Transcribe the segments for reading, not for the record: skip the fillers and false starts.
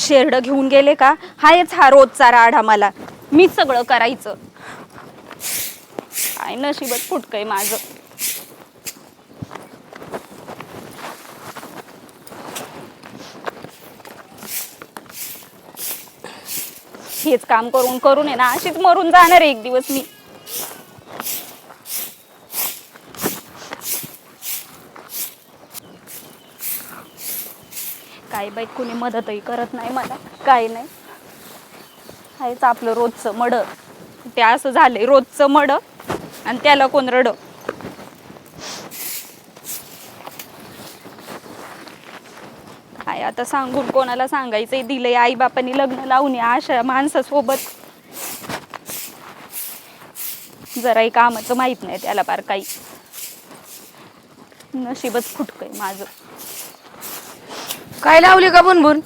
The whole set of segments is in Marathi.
शेरड घेऊन गेले का हायच हा रोजचा राडा मला मी सगळं करायचं काय नशीबच फुटकय माझं हेच काम करून करून आहे ना अशीच मरून जाणार एक दिवस मी काय बाई कुणी मदतही करत नाही मला काय नाही हायच आपलं रोजचं मड ते असं झालंय रोजचं मड आणि त्याला कोण रड काय आता सांगून कोणाला सांगायचंय दिलंय आई बापांनी लग्न लावून या अशा माणसासोबत जराही कामाचं माहित नाही त्याला फार काही नशीबच फुटकय माझं काय लावली का बुनबुन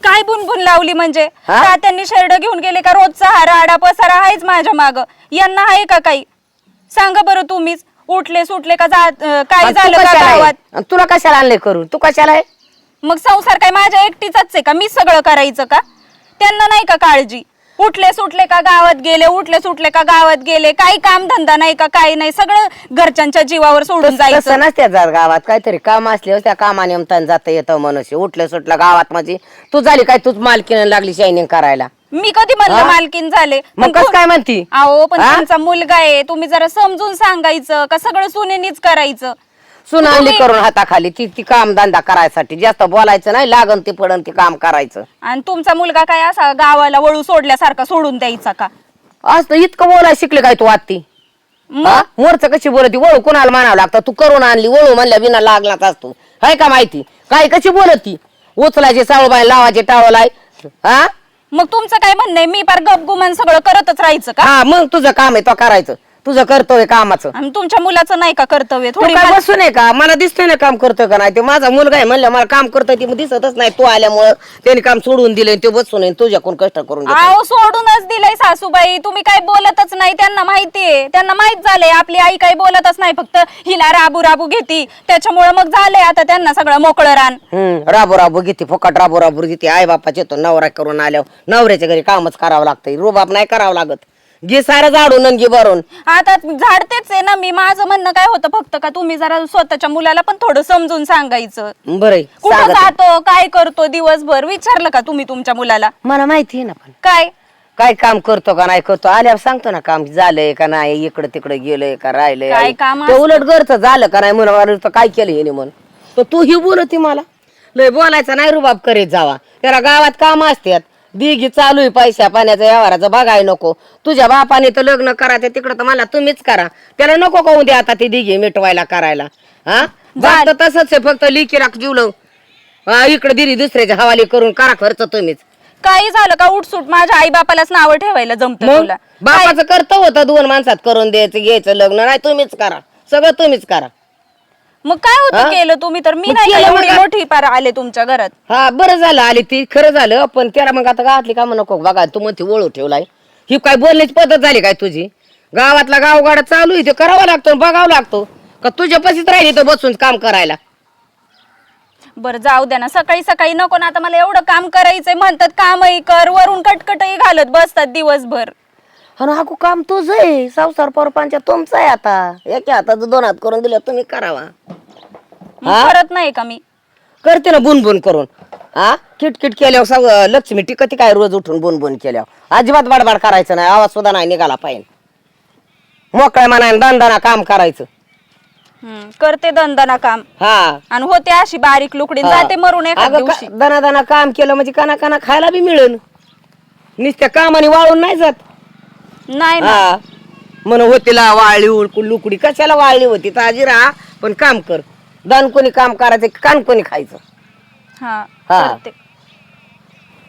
काय बुनबुन लावली म्हणजे तात्यांनी शेरड घेऊन गेले का रोजचा हा राडा पसारा आहेच माझ्या माग यांना आहे का काही सांगा बरं तुम्हीच उठले सुटले का काय झालं का गावात तुला कशाला आणले करून तू कशाला आहे मग संसार काय माझ्या एकटीचाच आहे का मी सगळं करायचं का त्यांना नाही का काळजी उठले सुटले का गावात गेले उठले सुटले का गावात गेले काही काम धंदा नाही का काही नाही सगळं घरच्यांच्या जीवावर सोडून जायचं नसत्या जात गावात काहीतरी काम असले त्या कामानिमित्तानं जाता येतं मनुष्य उठलं सुटलं गावात म्हणजे तू झाली काय तूच मालकीनं लागली शायनिंग करायला मी कधी म्हणलं मालकीन झाले मग कस काय म्हणती अहो पण त्यांचा मुलगा आहे तुम्ही जरा समजून सांगायचं का सगळं सुनेनीच करायचं सुन आणली करून हाताखाली ती काम धंदा करायसाठी जास्त बोलायचं नाही लागन ती पडन ती काम करायचं आणि तुमचा मुलगा काय असा गावाला वळू सोडल्यासारखा सोडून द्यायचा का असं इतकं बोलायला शिकले काय तू आत्ती मोरच कशी बोलती वळू कुणाला म्हणावं लागतं तू करून आणली वळू म्हणल्या बिना लागलाच असतो हाय का माहिती काय कशी बोलती उचलायचे सावळबाई लावायचे टावलाय हा मग तुमचं काय म्हणणं आहे मी पार गपगुमान सगळं करतच राहायचं का हा मग तुझं काम आहे तो करायचं तुझं कर्तव्य कामाचं आणि तुमच्या मुलाचं नाही का कर्तव्य तू थोडी काय बसून आहे का मला दिसतंय ना काम करतोय का नाही ते माझा मुलगा आहे म्हणलं मला काम करतोय ते दिसतच नाही तू आल्यामुळं त्याने काम सोडून दिलंय ते बसून आहे तुझ्याकडून कष्ट करून घेतोय. अहो सोडूनच दिलंय सासूबाई तुम्ही काय बोलतच नाही त्यांना माहितीये त्यांना माहित झालंय आपली आई काही बोलतच नाही फक्त हिला राबू राबू घेती त्याच्यामुळे मग झालंय आता त्यांना सगळं मोकळं रान राबू राबू घेते फुकट राबू राबू घेते आई बापाचे तो नवरा करून आल्यावर नवऱ्याच्या घरी कामच करावं लागतंय रुबाब नाही करावं लागत घे सारं झाडून घे भरून आता झाडतेच आहे ना मी माझं म्हणणं काय होतं फक्त का तुम्ही जरा स्वतःच्या मुलाला पण थोडं समजून सांगायचं बरं कुठं जातो काय करतो दिवसभर विचारलं का तुम्ही तुमच्या मुलाला मला माहिती आहे ना पण काय काय काम करतो का नाही करतो आल्यावर सांगतो ना काम झालंय का नाही इकडे तिकडे गेलंय का राहिलंय काय काम ते उलट घरचं झालं का नाही म्हणून काय केलं हे म्हणून तर तू ही बोलती मला लय बोलायचा नाही रुबाब करीत जावा त्याला गावात काम असतात दिगी चालू आहे पैशा पाण्याचा व्यवहाराचं बघाय नको तुझ्या बापाने तर लग्न करायचं तिकडं तर मला तुम्हीच करा त्याला नको कहू दे आता ती दिगी मिटवायला करायला हा बाप तर तसंच आहे फक्त लिखी राख जीवलं इकडे दिली दुसऱ्याच्या हवाली करून करा खर्च तुम्हीच काही झालं का उठसूट माझ्या आई बापालाच नाव ठेवायला जमतं तुला बापाचं कर्तव्य होतं दोन माणसात करून द्यायचं घ्यायचं लग्न नाही तुम्हीच करा सगळं तुम्हीच करा मग काय होतं केलं तुम्ही तर मी नाही एवढी मोठी पार आले तुमच्या घरात हा बरं झालं आली ती खरं झालं पण त्याला मग आता गावातली काम नको बघा तू म्हणते वळू ठेवलाय ही काय बोलण्याची पद्धत झाली काय तुझी गावातला गावगाडा चालू आहे ते करावं लागतं बघावं लागतो का तुझ्या पशीच राहिली तर बसून काम करायला बरं जाऊ द्या ना सकाळी सकाळी नको ना आता मला एवढं काम करायचंय म्हणतात कामही कर वरून कटकटही घालत बसतात दिवसभर हा ना काम तुझं आहे संसार परपांच्या तुमचा आहे आता एका हातात दोन हात करून दिले तुम्ही करावा करत नाही का मी करते ना बुनबुन करून हा किटकिट केल्यावर लक्ष्मी टिकती काय रोज उठून बुनबुन केल्यावर अजिबात बडबड करायचं नाही आवाज सुद्धा नाही निघाला पाहिजे मोकळ्या मनाने दणदणा काम करायचं करते दणदणा काम हा आणि होते अशी बारीक लुकडी जाते मरून एखाद्या दिवशी दणा काम केलं म्हणजे काना काना खायला बी मिळेल नुसत्या कामाने वाळून नाही जात नाही हा म्हणून होतीला वाळली उळकून लुकडी कशाला वाळली होती ताजी राहा पण काम कर दण कोणी काम करायचं कान कोणी खायचं हा करते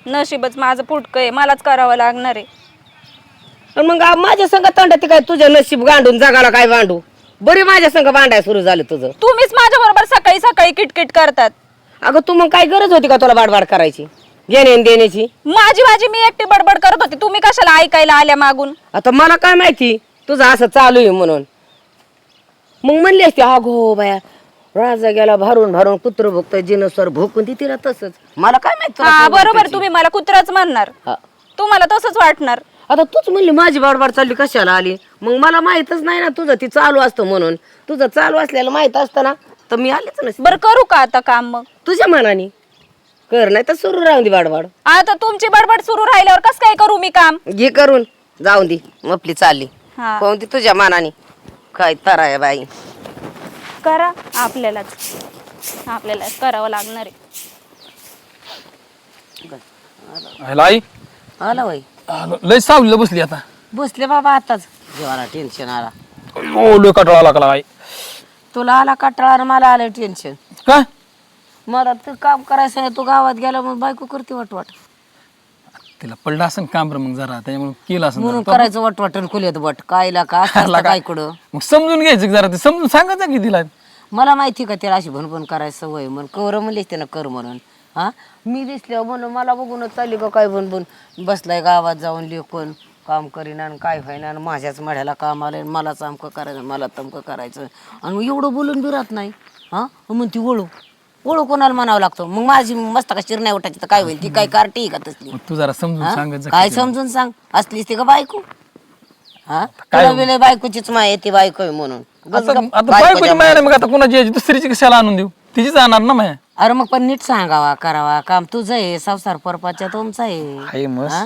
नशीबच माझं फुटकं आहे मलाच करावं लागणार आहे मग माझ्या संग तंडती काय तुझ्या नशीब गांडून जगाला काय भांडू बरी माझ्या संग भांडाय सुरू झालं तुझं तुम्हीच माझ्या बरोबर सकाळी सकाळी किटकिट करतात अगं तू मग काय गरज होती का तुला बाडबाड करायची घेणे देण्याची माझी मी एकटी बडबड करत होती तुम्ही कशाला ऐकायला आल्या मागून आता मला काय माहिती तुझं असं चालू आहे म्हणून मग म्हणली असते अगो बाया राजा गेला भरून भरून कुत्र भुकत जिनसवर भुकून ती तिला तसंच. मला काय माहित तुला हा काय बरोबर, बोलतेची. तुम्ही मला कुत्राच म्हणणार, हा. तुम्हाला तसंच वाटणार. आता तूच म्हणली माझी बाडबाड चालली कशाला आली, मग मला माहितच नाही ना तुझं ती चालू असतं म्हणून. तुझं चालू असलेलं माहित असतं ना तर मी आलेच नसते. बरं करू का आता काम मग? तुझ्या मनाने कर, नाही तर सुरू राहून दे बाडबाड. आता तुमची बडबड सुरू राहिल्यावर कस काय करू मी काम? घे करून जाऊन दे, मपली चालली हा कोणती तुझ्या मनाने. काय तर आहे बाई. करा, आपल्यालाच करावं लागणार आहे. आई आला बाई, लय सावलीला बसली आता. बसले बाबा आताच. जेवायला टेन्शन आला. ओ लय कटाळा लागला आई. तुला आला कटाळा आणि मला आलं टेन्शन. काय मला तर काम करायचं नाही, तू गावात गेला मग बायको करते वाटवाट. तिला पडलं असं काम रे मग जरा, त्याच्यामुळे केलं असं म्हणून करायचं वाटवाट आणि खुल्यात बट कायला का असं काय कुठं. मग समजून घ्यायचं जरा, ते समजून सांगायचं की तिला. मला माहिती का तिला अशी भनभन करायची सवय म्हणून कवर म्हणलेच त्यानं कर म्हणून. हा मी दिसल्यावर म्हणून मला बघूनच चालली का काय भनभन. बसलाय गावात जाऊन लेखून काम करीना आणि काय व्हायना आणि माझ्याच मढ्याला काम आलं, मला चमकं करायचं मला तमकं करायचं आणि मग एवढं बोलून बी राहत नाही. हा मग ती ओळू कोणाला म्हणावं लागतं. मग माझी मस्त का शिर नाही उठायची तर काय होईल, ती काय कार्टी का तसली. मग तू जरा समजून सांगायचं. काय समजून सांग, असलीच ती का बायको. हा तुला वेळे बायकोचीच माय येते बायको आहे म्हणून. आता बायकोची माया नाही, मग आता कुणाची यायची दुसरीची कशाला आणून देऊ, तिचीच आणणार ना माया. अरे मग पण नीट सांगावा करावा, काम तुझं आहे, संसार परपाच्या तुमचा आहे. आहे मस्त. हा?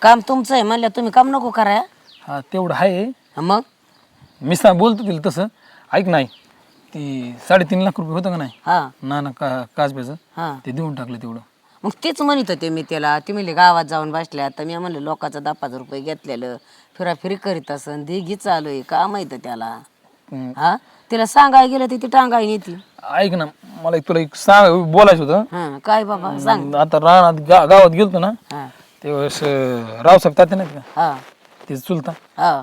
काम तुमचं आहे म्हणलं तुम्ही काम नको कराय. हा तेवढं आहे. मग मी बोलतो तिला तसं. ऐक नाही, ती 3.5 लाख रुपये होतं का नाही हा नाना काजब्याचं, हा ते देऊन टाकलं तेवढं. मग तेच म्हणत होते मी त्याला. ती म्हणली गावात जाऊन बसल्या, तर मी म्हणलं लोकांचं 10,000 रुपये घेतलेलं फिराफिरी करीत असन, देगी चालू आहे का माहित त्याला. हा तिला सांगाय गेलं ती टांगाय नेती. ऐक ना, मला तुला एक बोलायचं होतं. हा काय बाबा सांग. आता रानात गावात गेलतो ना, हा तेव्हा रावसाहेब तात्या नाहीत का, हा ते चुलता. हा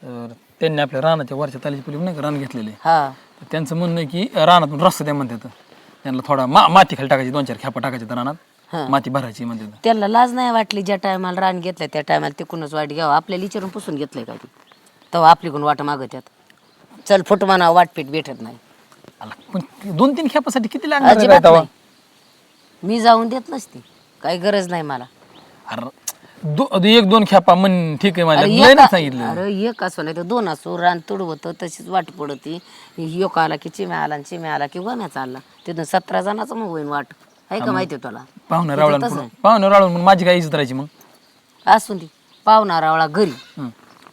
तर त्यांनी आपल्या रानाच्या वरच्या तालीची पुली नाही का रान घेतलेले. हा तर त्यांचं म्हणणं आहे की रानातून रस्ता द्या म्हणतात. त्यांना थोडा माती खाली टाकायची, 2-4 खेपा टाकायची तर रानात माती भरायची म्हणतात. त्याला लाज नाही वाटली ज्या टायमाला रान घेतलं त्या टायमाला तिकूनच वाट घ्यावं. आपल्याला विचारून पुसून घेतलंय का ती तेव्हा आपलीकडून वाट मागत्यात. चल फुट म्हणा वाटपीट भेटत नाही. आला, पण 2-3 खेपासाठी किती लागणार आहे अजिबात तेव्हा? नाही. मी जाऊन देत नसते, काही गरज नाही मला. अरे 1-2 खेपा म्हण ठीक आहे, माझ्या अरे लय एक नाही सांगितलं. अरे एक असो नाही तर 2 असो, रान तुडवत तशीच वाट पडती. योग आला की चिम्या आला आणि चिम्या आला की गोण्या चालला. तिथून 17 जणांचं मग होईन वाट आहे का माहिती तुला. पाहुणे रावळून म्हणून माझी काय इज्जत राहायची मग. असून ती पाहुणा रावळा घरी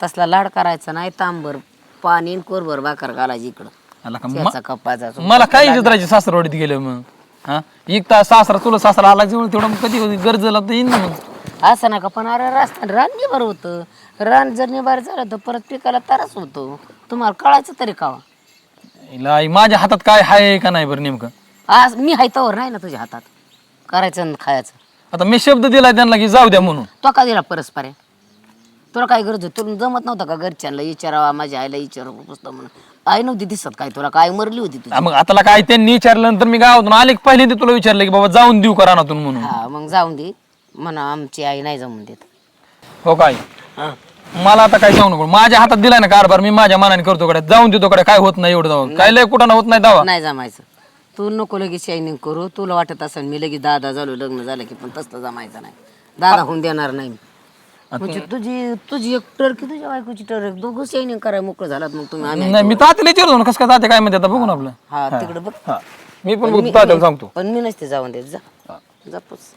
तसला लाड करायचा नाही. तांबर पाणी आणि कोरभर भाकर घालायची इकडं. आला का त्याचा कप्पाचा मला काय इज्जत राहायची सासरवाडीत गेलं मग. हा एक तास सासरा तुला सासरा आला जवळ तेवढं मग कधी गरज झाला तर येईन ना मग. असं नका. पण अरे रस्ता रान निभार होतं. रान जर निभार झालं तर परत पिकाला त्रास होतो. तुम्हाला कळायचं तरी कावा. आई माझ्या हातात काय आहे का नाही बरं नेमकं. आज मी हाय तवर नाही ना तुझ्या हातात करायचं आणि खायचं. आता मी शब्द दिलाय त्यांना की जाऊ द्या म्हणून. तो का दिला परस्पर आहे. तुला काय गरज होती. तुला जमत नव्हतं का घरच्यांना विचारावा, माझ्या आईला विचारावं पुस्तक म्हणून. आई नव्हती दिसत काय तुला, काय मरली होती तुझी. मग आता काय त्यांनी विचारलं नंतर मी गावातून आले की पहिल्यांदा तुला विचारलं की बाबा जाऊन देऊ का रानातून म्हणून. हा मग जाऊन दे म्हणा, आमची आई नाही जमून देत. हो काय हा मला आता काय जाऊ नको. माझ्या हातात दिलाय ना कारभार, मी माझ्या मनाने करतो कडे जाऊन देतो कडे. काय होत नाही एवढं जाऊन काय लय कुठं होत नाही दावा. नाही जमायचं. तू नको लगेच शायनिंग करू. तुला वाटत असेल मी लगेच दादा झालो लग्न झालं की, पण तसलं जमायचं नाही. दादा होऊन देणार नाही. म्हणजे तुझी एक टर्की तुझ्या बायकोची टर्क दोघं शायनिंग करायला मोकळं झालात. मग तुम्ही आम्ही नाही मी तात्याला विचारतो ना कसं काय तात्या काय म्हणते आता बघू ना आपलं. हा तिकडे बघ. हा मी पण बघतो तात्याला सांगतो. पण मी नसते जाऊन देत. जा पुस.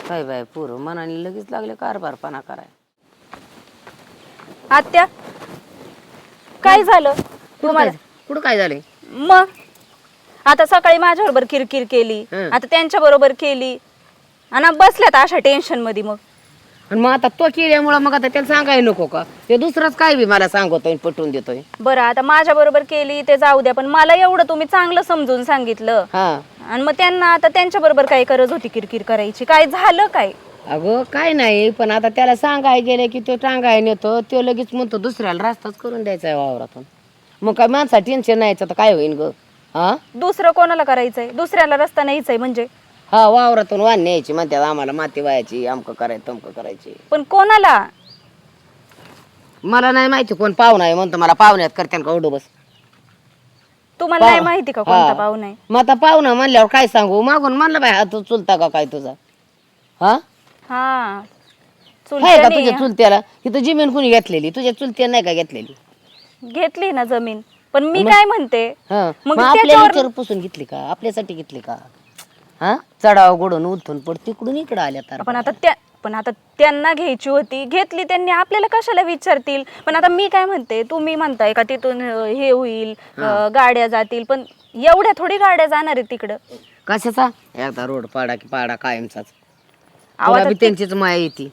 काय बाय पोरं मनाने लगेच लागले कारभारपणा कराय. आत्या काय झालं तुम्हाला? कुठं काय झालंय? मग आता सकाळी माझ्या बरोबर किरकिर केली, आता त्यांच्या बरोबर केली आणि बसल्यात अशा टेन्शन मध्ये. मग आता तो केल्यामुळं मग आता त्याला सांगायला नको का? ते दुसरंच काय बी मला सांगतोय पटवून देतोय. बरं आता माझ्या बरोबर केली ते जाऊ द्या, पण मला एवढं तुम्ही चांगलं समजून सांगितलं हा आणि मग त्यांना आता त्यांच्या बरोबर काय गरज होती किरकिर करायची? काय झालं काय? अगं काय नाही, पण आता त्याला सांगाय गेले की तो टांगाय नेतो. तो लगेच म्हणतो दुसऱ्याला रस्ताच करून द्यायचा आहे वावरातून. मग काय माणसा टेन्शन नाही तर काय होईन ग. हा दुसरं कोणाला करायचंय? दुसऱ्याला रस्ता न्यायचाय म्हणजे? हा वावरातून वाण न्यायची म्हणतात आम्हाला, माती वायाची, अमकं करायचं तमकं करायची. पण कोणाला? मला नाही माहिती कोण पाहुणा आहे म्हणतो. मला पाहुण्यात करते का उडू बस. तुम्हाला नाही माहिती का कोणता पाहुणा आहे? मग आता पाहुणा म्हणल्यावर काय सांगू, मागून म्हणलं बाय हा तू चुलता का काय तुझा? हा हा आहे का चुलत्याने तुझ्या चुलत्याला? इथं जमीन कुणी घेतलेली? तुझ्या चुलत्या नाही का घेतलेली? घेतली ना जमीन, पण मी काय म्हणते हा मग मग आपल्या त्याच्यावर विचार पुसून घेतली का? आपल्यासाठी घेतली का? हा चढाव गुडून उलथून पड तिकडून इकडं आल्या तर पण आता त्यांना घ्यायची होती, घेतली त्यांनी, आपल्याला कशाला विचारतील? पण आता मी काय म्हणते, तुम्ही म्हणताय का तिथून हे होईल, गाड्या जातील, पण एवढ्या थोडी गाड्या जाणार आहेत तिकडं. कशाचा एकदा रोड पाडा की पाडा कायमचाच. अहो, तुला आता बी त्यांचीच माया येते.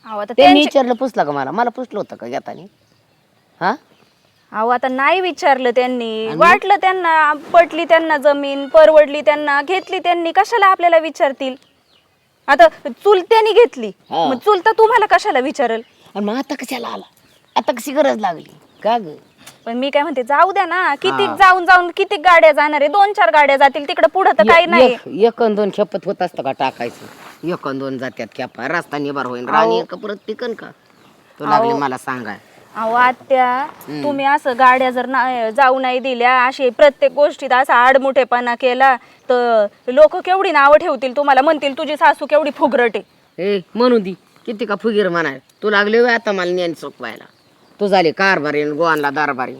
आता त्यांनी विचारलं पुसलं का मला पुसलं होतं का घेतानी? हा अहो आता नाही विचारलं त्यांनी, वाटलं त्यांना, पटली त्यांना जमीन, परवडली त्यांना, घेतली त्यांनी, कशाला आपल्याला विचारतील? आता चुलत्यानी घेतली, हा. मग चुलता तुम्हाला कशाला विचारल? आणि मग आता कशाला आला? आता कशी गरज लागली का ग? पण मी काय म्हणते, जाऊ द्या ना, किती जाऊन जाऊन किती गाड्या जाणार आहे? 2-4 गाड्या जातील तिकडे, पुढं तर काही नाही. एक अन दोन खेपत होत असतं का टाकायचं? एक अन दोन जात्यात खेपा, रस्ता निभार होईल, राणी एक परत पिकन का? तो लागली मला सांगाय. अहो आत्या, तुम्ही असं गाड्या जर जाऊ नाही दिल्या, अशी प्रत्येक गोष्टीत असा आडमुठेपणा केला तर लोक केवढी नावं ठेवतील तुम्हाला, म्हणतील तुझी सासू केवढी फुगरट आहे. ए म्हणून दी किती का फुगीर म्हणाय. तू लागले होय आता मला ज्ञान सोपवायला. तू झाली कारभारी आणि गोवानला दारबारी.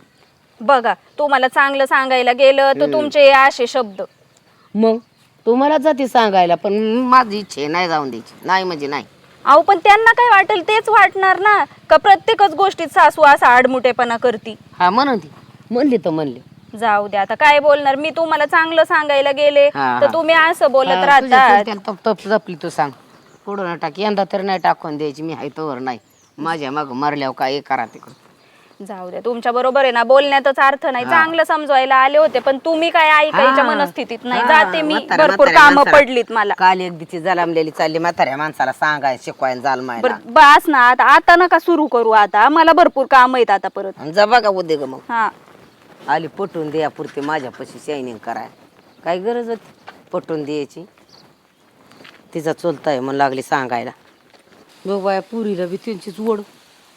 बघा, तुम्हाला चांगलं सांगायला गेलं तर तुमचे हे असे शब्द. मग तू मला जाती सांगायला, पण माझी इच्छा आहे नाही जाऊन द्यायची. नाही म्हणजे नाही. अहो पण त्यांना काय वाटेल तेच वाटणार ना, का प्रत्येकच गोष्टीत सासू असा आडमुठेपणा करती. हा म्हणून ती म्हणली तर म्हणली. जाऊ द्या, आता काय बोलणार, मी तुम्हाला चांगलं सांगायला गेले हा, तर तुम्ही असं बोलत हा, तुझ्या राहतात. चुलत्याला तप जपली तू सांग. पुढं ना टाक, यंदा तर नाही टाकून द्यायची. मी हाय तोवर नाही. माझ्या मग मरल्यावर काय करा तिकडं. जाऊ द्या, तुमच्या बरोबर आहे ना, बोलण्यातच अर्थ नाही. चांगलं समजवायला आले होते, पण तुम्ही काय ऐकायच्या मनस्थितीत नाही. जाते मी, भरपूर कामं पडलीत मला. काल एक दिवशी जलामलेली चालली म्हाताऱ्या माणसाला सांगाय शिकवायला जालमायला. बरं बस ना, आता नका सुरू करू, आता मला भरपूर काम आहेत आता परत. आणि जा बघा उद्या ग. मग हा आली पटवून द्या पुरते माझ्यापाशी शायनिंग कराय. काय गरज होती पटवून द्यायची? तिचा चुलताय म्हणून लागली सांगायला. बघ बाया, पुरीला बी त्यांचीच ओढ.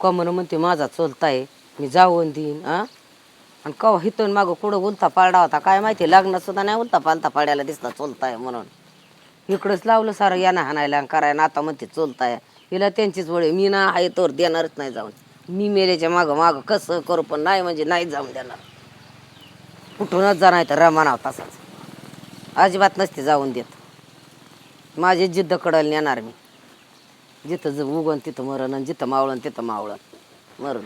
कमन म्हणते माझा चुलताय, मी जाऊन देईन. आणि कवा हिथून मागं कुठं उलता पाडा होता काय माहिती. लग्नात सुद्धा नाही उलता पालता पाड्याला दिसला चुलताय म्हणून. इकडंच लावलं सारं यानं हाणायला करायला. आता म्हणते चुलताय. हिला त्यांचीच वळ. मी ना आहे तोवर देणारच नाही जाऊन. मी मेल्याच्या मागं मागं कसं करू, पण नाही म्हणजे नाही जाऊन देणार. कुठूनच जा, नाही तर रमानाव तसाच. अजिबात नसते जाऊन देत. माझी जिद्द कडल नेणार मी. जिथं उगन तिथं मरण, जिथं मावळण तिथं मावळण मरून.